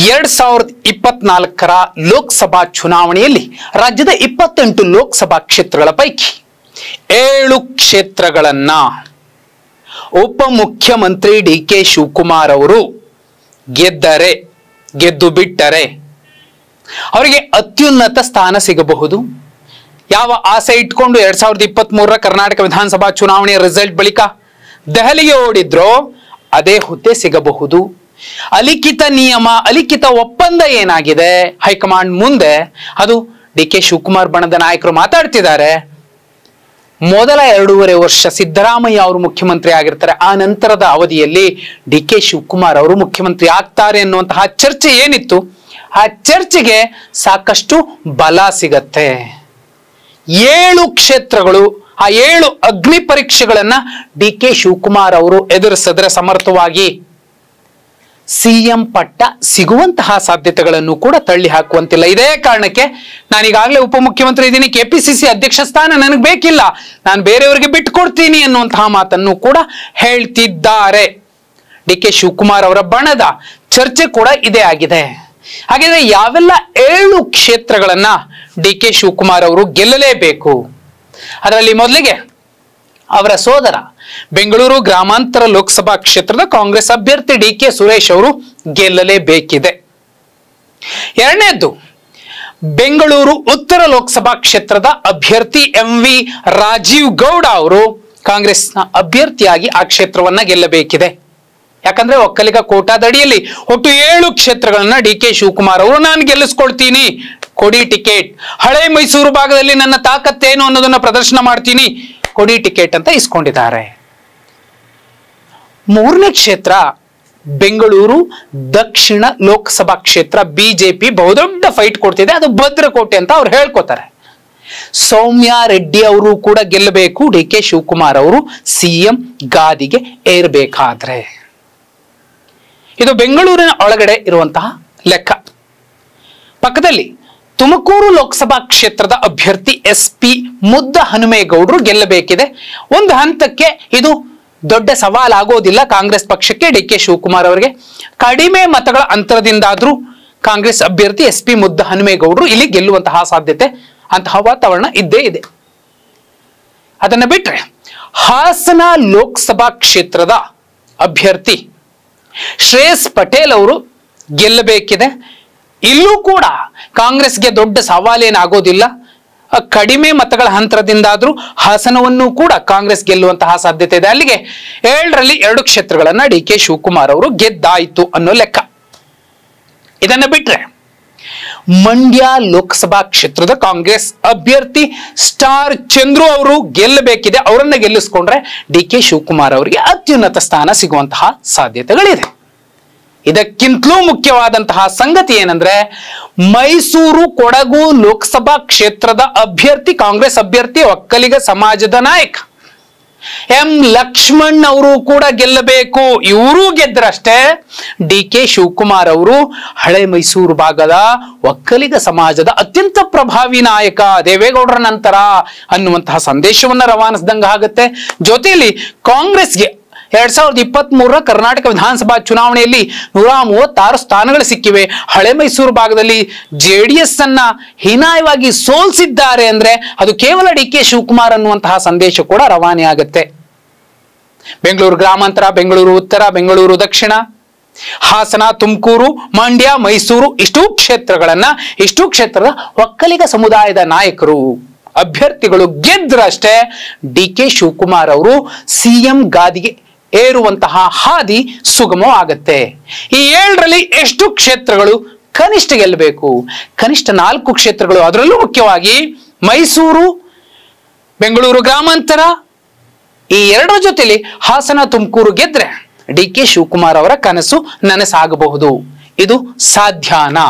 2024ರ ಲೋಕಸಭಾ ಚುನಾವಣೆಯಲ್ಲಿ ರಾಜ್ಯದ 28 ಲೋಕಸಭಾ ಕ್ಷೇತ್ರಗಳ ಪೈಕಿ 7 ಕ್ಷೇತ್ರಗಳನ್ನ ಉಪಮುಖ್ಯಮಂತ್ರಿ ಡಿ.ಕೆ. ಶಿವಕುಮಾರ್ ಅವರು ಗೆದ್ದು ಬಿಟ್ಟರೆ ಅವರಿಗೆ ಅತ್ಯುನ್ನತ ಸ್ಥಾನ ಸಿಗಬಹುದು. ಯಾವ ಆಸೆ ಇಟ್ಕೊಂಡು 2023ರ ಕರ್ನಾಟಕ ವಿಧಾನಸಭಾ ಚುನಾವಣೆಯ ರಿಸಲ್ಟ್ ಬಳಿಕ ದೆಹಲಿಗೆ ಓಡಿದ್ರೋ ಅದೇ ಹುದ್ದೆ ಸಿಗಬಹುದು. ಅಲಿಖಿತ ಒಪ್ಪಂದ ಏನಾಗಿದೆ ಹೈಕಮಾಂಡ್ ಮುಂದೆ, ಅದು ಡಿ.ಕೆ. ಶಿವಕುಮಾರ್ ಬಣದ ನಾಯಕರು ಮಾತಾಡ್ತಿದ್ದಾರೆ. ಮೊದಲ 2.5 ವರ್ಷ ಸಿದ್ದರಾಮಯ್ಯ ಅವರು ಮುಖ್ಯಮಂತ್ರಿ ಆಗಿರ್ತಾರೆ, ಆ ನಂತರದ ಅವಧಿಯಲ್ಲಿ ಡಿ.ಕೆ. ಶಿವಕುಮಾರ್ ಅವರು ಮುಖ್ಯಮಂತ್ರಿ ಆಗ್ತಾರೆ ಅನ್ನುವಂತಹ ಚರ್ಚೆ ಏನಿತ್ತು, ಆ ಚರ್ಚೆಗೆ ಸಾಕಷ್ಟು ಬಲ ಸಿಗತ್ತೆ. 7 ಕ್ಷೇತ್ರಗಳು, ಆ 7 ಅಗ್ನಿ ಪರೀಕ್ಷೆಗಳನ್ನ ಡಿ.ಕೆ. ಶಿವಕುಮಾರ್ ಅವರು ಎದುರಿಸಿದ್ರೆ ಸಮರ್ಥವಾಗಿ ಸಿಎಂ ಪಟ್ಟ ಸಿಗುವಂತಹ ಸಾಧ್ಯತೆಗಳನ್ನು ಕೂಡ ತಳ್ಳಿ ಹಾಕುವಂತಿಲ್ಲ. ಇದೇ ಕಾರಣಕ್ಕೆ ನಾನೀಗಾಗಲೇ ಉಪಮುಖ್ಯಮಂತ್ರಿ ಇದ್ದೀನಿ, ಕೆಪಿಸಿಸಿ ಅಧ್ಯಕ್ಷ ಸ್ಥಾನ ನನಗೆ ಬೇಕಿಲ್ಲ, ನಾನು ಬೇರೆಯವರಿಗೆ ಬಿಟ್ಟುಕೊಡ್ತೀನಿ ಅನ್ನುವಂತಹ ಮಾತನ್ನು ಕೂಡ ಹೇಳ್ತಿದ್ದಾರೆ. ಡಿ.ಕೆ. ಶಿವಕುಮಾರ್ ಅವರ ಬಣದ ಚರ್ಚೆ ಕೂಡ ಇದೇ ಆಗಿದೆ. ಹಾಗಿದ್ರೆ ಯಾವೆಲ್ಲ 7 ಕ್ಷೇತ್ರಗಳನ್ನ ಡಿ.ಕೆ. ಶಿವಕುಮಾರ್ ಅವರು ಗೆಲ್ಲಲೇಬೇಕು? ಅದರಲ್ಲಿ ಮೊದಲಿಗೆ ಅವರ ಸೋದರ ಬೆಂಗಳೂರು ಗ್ರಾಮಾಂತರ ಲೋಕಸಭಾ ಕ್ಷೇತ್ರದ ಕಾಂಗ್ರೆಸ್ ಅಭ್ಯರ್ಥಿ ಡಿ.ಕೆ. ಸುರೇಶ್ ಅವರು ಗೆಲ್ಲಲೇಬೇಕಿದೆ. ಎರಡನೇದ್ದು, ಬೆಂಗಳೂರು ಉತ್ತರ ಲೋಕಸಭಾ ಕ್ಷೇತ್ರದ ಅಭ್ಯರ್ಥಿ ಎಂ.ವಿ. ರಾಜೀವ್ ಗೌಡ ಅವರು ಕಾಂಗ್ರೆಸ್ನ ಅಭ್ಯರ್ಥಿಯಾಗಿ ಆ ಕ್ಷೇತ್ರವನ್ನ ಗೆಲ್ಲಬೇಕಿದೆ. ಯಾಕಂದ್ರೆ ಒಕ್ಕಲಿಗ ಕೋಟಾದಡಿಯಲ್ಲಿ ಒಟ್ಟು 7 ಕ್ಷೇತ್ರಗಳನ್ನ ಡಿ.ಕೆ. ಶಿವಕುಮಾರ್ ಅವರು ನಾನು ಗೆಲ್ಲಿಸ್ಕೊಳ್ತೀನಿ, ಕೊಡಿ ಟಿಕೆಟ್, ಹಳೆ ಮೈಸೂರು ಭಾಗದಲ್ಲಿ ನನ್ನ ತಾಕತ್ತೇನು ಅನ್ನೋದನ್ನ ಪ್ರದರ್ಶನ ಮಾಡ್ತೀನಿ, ಕೊಡಿ ಟಿಕೆಟ್ ಅಂತ ಇಸ್ಕೊಂಡಿದ್ದಾರೆ. ಮೂರನೇ ಕ್ಷೇತ್ರ ಬೆಂಗಳೂರು ದಕ್ಷಿಣ ಲೋಕಸಭಾ ಕ್ಷೇತ್ರ. ಬಿಜೆಪಿ ಬಹುದೊಡ್ಡ ಫೈಟ್ ಕೊಡ್ತಿದೆ, ಅದು ಭದ್ರಕೋಟೆ ಅಂತ ಅವ್ರು ಹೇಳ್ಕೊತಾರೆ. ಸೌಮ್ಯ ರೆಡ್ಡಿ ಅವರು ಕೂಡ ಗೆಲ್ಲಬೇಕು ಡಿ.ಕೆ. ಶಿವಕುಮಾರ್ ಅವರು ಸಿಎಂ ಗಾದಿಗೆ ಏರ್ಬೇಕಾದ್ರೆ. ಇದು ಬೆಂಗಳೂರಿನ ಒಳಗಡೆ ಇರುವಂತಹ ಲೆಕ್ಕ. ಪಕ್ಕದಲ್ಲಿ ತುಮಕೂರು ಲೋಕಸಭಾ ಕ್ಷೇತ್ರದ ಅಭ್ಯರ್ಥಿ ಎಸ್.ಪಿ. ಮುದ್ದಹನುಮೇಗೌಡರು ಗೆಲ್ಲಬೇಕಿದೆ. ಒಂದು ಹಂತಕ್ಕೆ ಇದು ದೊಡ್ಡ ಸವಾಲಾಗೋದಿಲ್ಲ ಕಾಂಗ್ರೆಸ್ ಪಕ್ಷಕ್ಕೆ, ಡಿ.ಕೆ. ಶಿವಕುಮಾರ್ ಅವರಿಗೆ. ಕಡಿಮೆ ಮತಗಳ ಅಂತರದಿಂದಾದ್ರೂ ಕಾಂಗ್ರೆಸ್ ಅಭ್ಯರ್ಥಿ ಎಸ್.ಪಿ. ಮುದ್ದಹನುಮೇಗೌಡರು ಇಲ್ಲಿ ಗೆಲ್ಲುವಂತಹ ಸಾಧ್ಯತೆ, ಅಂತಹ ವಾತಾವರಣ ಇದ್ದೇ ಇದೆ. ಅದನ್ನ ಬಿಟ್ರೆ ಹಾಸನ ಲೋಕಸಭಾ ಕ್ಷೇತ್ರದ ಅಭ್ಯರ್ಥಿ ಶ್ರೇಯಸ್ ಪಟೇಲ್ ಅವರು ಗೆಲ್ಲಬೇಕಿದೆ. ಇಲ್ಲೂ ಕೂಡ ಕಾಂಗ್ರೆಸ್ಗೆ ದೊಡ್ಡ ಸವಾಲೇನಾಗೋದಿಲ್ಲ. ಕಡಿಮೆ ಮತಗಳ ಅಂತರದಿಂದಾದ್ರೂ ಹಾಸನವನ್ನು ಕೂಡ ಕಾಂಗ್ರೆಸ್ ಗೆಲ್ಲುವಂತಹ ಸಾಧ್ಯತೆ ಇದೆ. ಅಲ್ಲಿಗೆ 7ರಲ್ಲಿ 2 ಕ್ಷೇತ್ರಗಳನ್ನ ಡಿ.ಕೆ. ಶಿವಕುಮಾರ್ ಅವರು ಗೆದ್ದಾಯಿತು ಅನ್ನೋ ಲೆಕ್ಕ. ಇದನ್ನ ಬಿಟ್ರೆ ಮಂಡ್ಯ ಲೋಕಸಭಾ ಕ್ಷೇತ್ರದ ಕಾಂಗ್ರೆಸ್ ಅಭ್ಯರ್ಥಿ ಸ್ಟಾರ್ ಚಂದ್ರು ಅವರು ಗೆಲ್ಲಬೇಕಿದೆ. ಅವರನ್ನ ಗೆಲ್ಲಿಸ್ಕೊಂಡ್ರೆ ಡಿ.ಕೆ. ಶಿವಕುಮಾರ್ ಅವರಿಗೆ ಅತ್ಯುನ್ನತ ಸ್ಥಾನ ಸಿಗುವಂತಹ ಸಾಧ್ಯತೆಗಳಿದೆ. ಇದಕ್ಕಿಂತಲೂ ಮುಖ್ಯವಾದಂತಹ ಸಂಗತಿ ಏನಂದ್ರೆ, ಮೈಸೂರು ಕೊಡಗು ಲೋಕಸಭಾ ಕ್ಷೇತ್ರದ ಅಭ್ಯರ್ಥಿ, ಕಾಂಗ್ರೆಸ್ ಅಭ್ಯರ್ಥಿ, ಒಕ್ಕಲಿಗ ಸಮಾಜದ ನಾಯಕ ಎಂ ಲಕ್ಷ್ಮಣ್ ಅವರು ಕೂಡ ಗೆಲ್ಲಬೇಕು. ಇವರು ಗೆದ್ದರಷ್ಟೇ ಡಿ.ಕೆ. ಶಿವಕುಮಾರ್ ಅವರು ಹಳೆ ಮೈಸೂರು ಭಾಗದ ಒಕ್ಕಲಿಗ ಸಮಾಜದ ಅತ್ಯಂತ ಪ್ರಭಾವಿ ನಾಯಕ, ದೇವೇಗೌಡರ ನಂತರ ಅನ್ನುವಂತಹ ಸಂದೇಶವನ್ನ ರವಾನಿಸಿದಂಗ ಆಗುತ್ತೆ. ಜೊತೆಯಲ್ಲಿ ಕಾಂಗ್ರೆಸ್ಗೆ 2023ರ ಕರ್ನಾಟಕ ವಿಧಾನಸಭಾ ಚುನಾವಣೆಯಲ್ಲಿ 136 ಸ್ಥಾನಗಳು ಸಿಕ್ಕಿವೆ. ಹಳೆ ಮೈಸೂರು ಭಾಗದಲ್ಲಿ ಜೆಡಿಎಸ್ ಅನ್ನ ಹೀನಾಯವಾಗಿ ಸೋಲಿಸಿದ್ದಾರೆ ಅಂದ್ರೆ ಅದು ಕೇವಲ ಡಿ.ಕೆ. ಶಿವಕುಮಾರ್ ಅನ್ನುವಂತಹ ಸಂದೇಶ ಕೂಡ ರವಾನೆ ಆಗುತ್ತೆ. ಬೆಂಗಳೂರು ಗ್ರಾಮಾಂತರ, ಬೆಂಗಳೂರು ಉತ್ತರ, ಬೆಂಗಳೂರು ದಕ್ಷಿಣ, ಹಾಸನ, ತುಮಕೂರು, ಮಂಡ್ಯ, ಮೈಸೂರು, ಇಷ್ಟು ಕ್ಷೇತ್ರದ ಒಕ್ಕಲಿಗ ಸಮುದಾಯದ ನಾಯಕರು, ಅಭ್ಯರ್ಥಿಗಳು ಗೆದ್ರಷ್ಟೇ ಡಿ.ಕೆ. ಶಿವಕುಮಾರ್ ಅವರು ಸಿಎಂ ಗಾದಿಗೆ ಏರುವಂತಹ ಹಾದಿ ಸುಗಮವಾಗುತ್ತೆ. ಈ 7ರಲ್ಲಿ ಎಷ್ಟು ಕ್ಷೇತ್ರಗಳು ಕನಿಷ್ಠ ಗೆಲ್ಲಬೇಕು? ಕನಿಷ್ಠ 4 ಕ್ಷೇತ್ರಗಳು. ಅದರಲ್ಲೂ ಮುಖ್ಯವಾಗಿ ಮೈಸೂರು, ಬೆಂಗಳೂರು ಗ್ರಾಮಾಂತರ, ಈ 2 ಜೊತೆಲಿ ಹಾಸನ, ತುಮಕೂರು ಗೆದ್ರೆ ಡಿ.ಕೆ. ಶಿವಕುಮಾರ್ ಅವರ ಕನಸು ನನಸಾಗಬಹುದು. ಇದು ಸಾಧ್ಯನಾ?